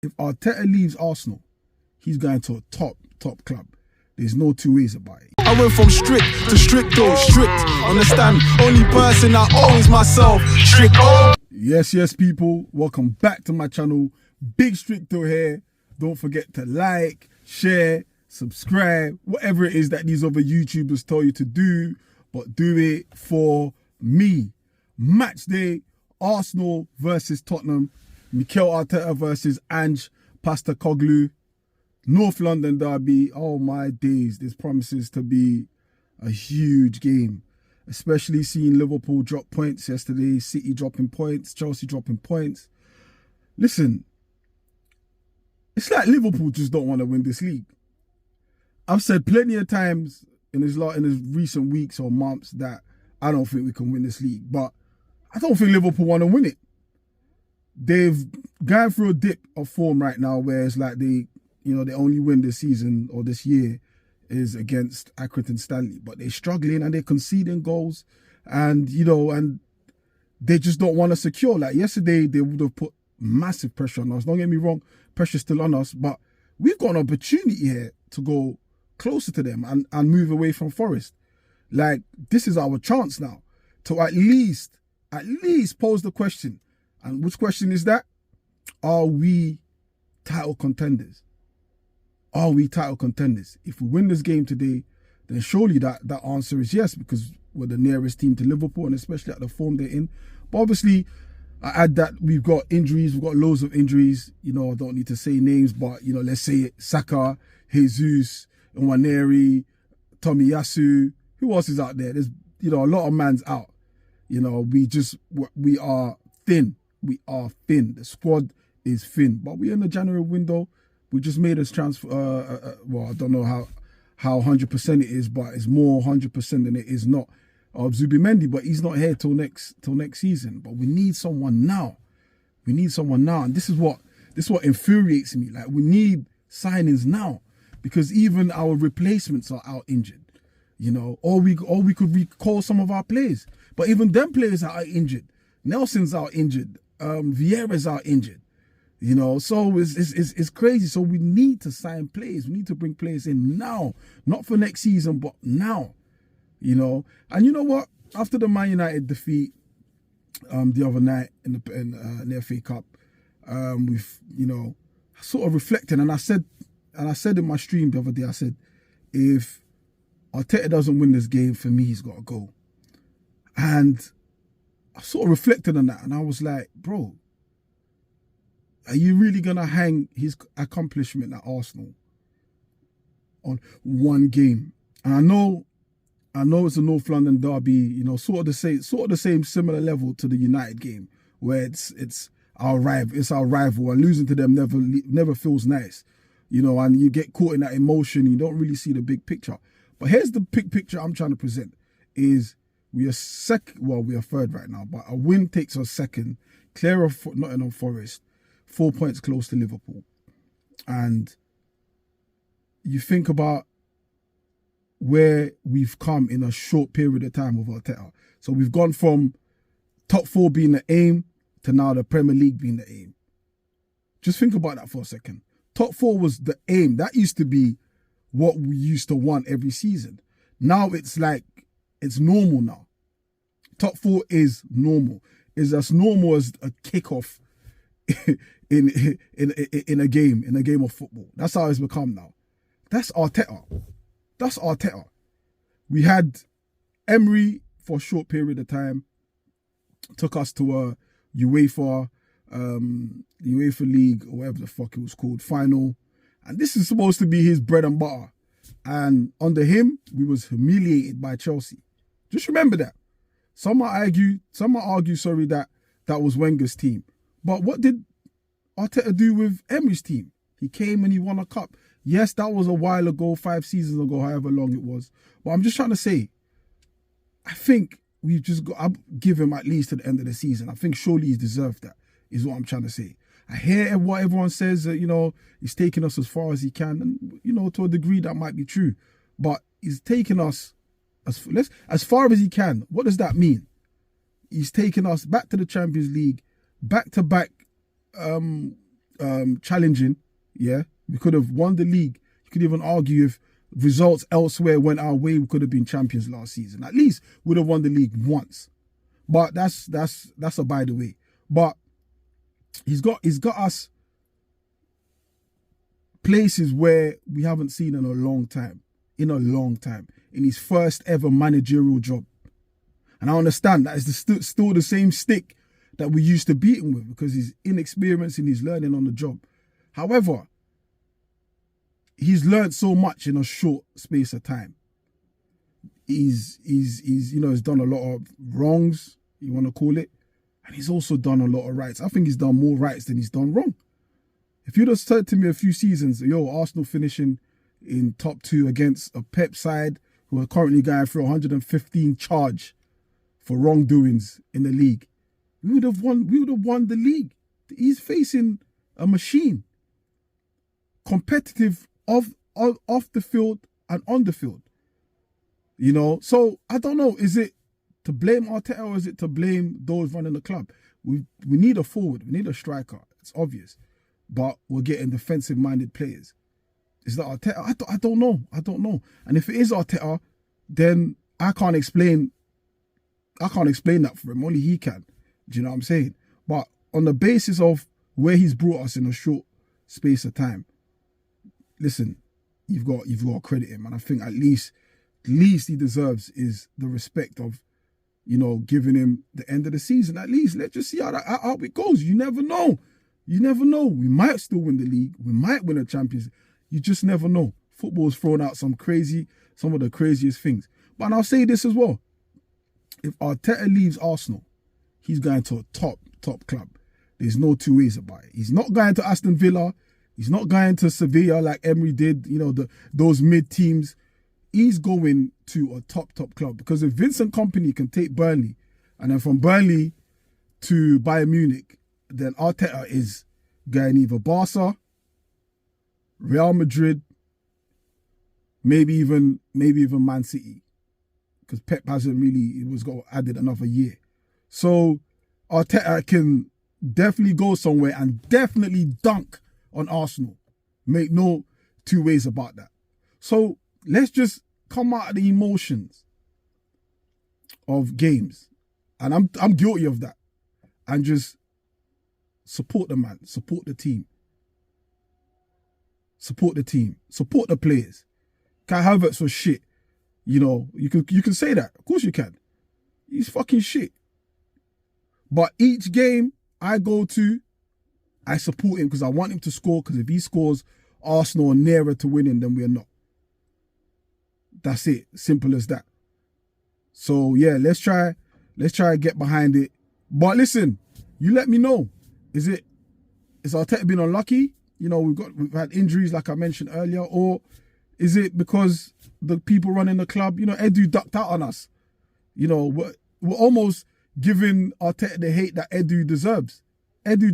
if Arteta leaves Arsenal, he's going to a top club. There's no two ways about it. I went from strict to stricto, strict. Understand? Only person I owe is myself. Strict. Yes, people. Welcome back to my channel. Big Stricto here. Don't forget to like, share, subscribe, whatever it is that these other YouTubers tell you to do, but do it for me. Match day, Arsenal versus Tottenham. Mikel Arteta versus Ange Postecoglou. North London derby. Oh my days, this promises to be a huge game. Especially seeing Liverpool drop points yesterday, City dropping points, Chelsea dropping points. Listen, it's like Liverpool just don't want to win this league. I've said plenty of times in his recent weeks or months that I don't think we can win this league, but I don't think Liverpool want to win it. They've gone through a dip of form right now where it's like they only win this season or this year is against Accrington Stanley, but they're struggling and they're conceding goals, and they just don't want to secure. Like yesterday, they would have put massive pressure on us. Don't get me wrong, pressure's still on us, but we've got an opportunity here to go closer to them and move away from Forest. Like, this is our chance now to at least pose the question. And which question is that? Are we title contenders? Are we title contenders? If we win this game today, then surely that answer is yes, because we're the nearest team to Liverpool, and especially at the form they're in. But obviously, I add that we've got injuries. We've got loads of injuries. I don't need to say names, but, let's say it. Saka, Jesus, Nwaneri, Tomiyasu. Who else is out there? There's, a lot of man's out. We are thin. We are thin. The squad is thin. But we're in the January window. We just made us transfer. Well, I don't know how 100% it is, but it's more 100% than it is not of Zubimendi. But he's not here till next season. But we need someone now. We need someone now, and this is what infuriates me. Like, we need signings now, because even our replacements are out injured. Or we could recall some of our players, but even them players are out injured. Nelson's out injured. Vieira's out injured. So it's crazy. So we need to sign players. We need to bring players in now, not for next season, but now. And you know what? After the Man United defeat the other night in the FA Cup, we've sort of reflected, and I said in my stream the other day, I said, if Arteta doesn't win this game, for me, he's got to go. And I sort of reflected on that, and I was like, bro, are you really going to hang his accomplishment at Arsenal on one game? And I know it's a North London derby, sort of the same similar level to the United game, where it's our rival, and losing to them never feels nice, and you get caught in that emotion. You don't really see the big picture. But here's the big picture I'm trying to present: is we are third right now, but a win takes us second, clear of Nottingham Forest, 4 points close to Liverpool. And you think about where we've come in a short period of time with Arteta. So we've gone from top 4 being the aim to now the Premier League being the aim. Just think about that for a second. Top 4 was the aim. That used to be what we used to want every season. Now it's like, it's normal now. Top 4 is normal. It's as normal as a kickoff in a game of football. That's how it's become now. That's Arteta. We had Emery for a short period of time, took us to a UEFA League, or whatever the fuck it was called, final. And this is supposed to be his bread and butter. And under him, we was humiliated by Chelsea. Just remember that. Some might argue, that was Wenger's team. But what did Arteta do with Emery's team? He came and he won a cup. Yes, that was a while ago, 5 seasons ago, however long it was. But I'm just trying to say, I think we've just got to give him at least to the end of the season. I think surely he's deserved that, is what I'm trying to say. I hear what everyone says, he's taking us as far as he can. And, to a degree, that might be true. But he's taking us as far as he can. What does that mean? He's taken us back to the Champions League, back-to-back challenging. Yeah, we could have won the league. You could even argue if results elsewhere went our way, we could have been champions last season. At least would have won the league once. But that's a by the way. But he's got us places where we haven't seen in a long time. In his first ever managerial job. And I understand that is still the same stick that we used to beat him with because he's inexperienced in his learning on the job. However, he's learned so much in a short space of time. He's done a lot of wrongs, you want to call it, and he's also done a lot of rights. I think he's done more rights than he's done wrong. If you'd have said to me a few seasons, Arsenal finishing in top 2 against a Pep side who are currently going through 115 charge for wrongdoings in the league, we would have won the league. He's facing a machine, competitive off the field and on the field. So I don't know, is it to blame Arteta or is it to blame those running the club? We need a forward, we need a striker, it's obvious. But we're getting defensive-minded players. Is that Arteta? I don't know. And if it is Arteta, then I can't explain that for him. Only he can. Do you know what I'm saying? But on the basis of where he's brought us in a short space of time, listen, you've got to credit him. And I think at least he deserves is the respect of, giving him the end of the season. At least let's just see how it goes. You never know. We might still win the league. We might win a Champions League. You just never know. Football's thrown out some of the craziest things. But I'll say this as well. If Arteta leaves Arsenal, he's going to a top club. There's no two ways about it. He's not going to Aston Villa. He's not going to Sevilla like Emery did, those mid teams. He's going to a top club. Because if Vincent Kompany can take Burnley, and then from Burnley to Bayern Munich, then Arteta is going either Barca, Real Madrid, maybe even Man City, because Pep added another year. So Arteta can definitely go somewhere and definitely dunk on Arsenal. Make no two ways about that. So let's just come out of the emotions of games, and I'm guilty of that, and just support the man, support the team. Support the team. Support the players. Kai Havertz was shit. You can say that. Of course you can. He's fucking shit. But each game I go to, I support him because I want him to score, because if he scores, Arsenal are nearer to winning than we're not. That's it. Simple as that. So yeah, let's try and get behind it. But listen, you let me know. Is Arteta been unlucky? We've had injuries like I mentioned earlier, or is it because the people running the club, Edu ducked out on us? We're almost giving Arteta the hate that Edu deserves. Edu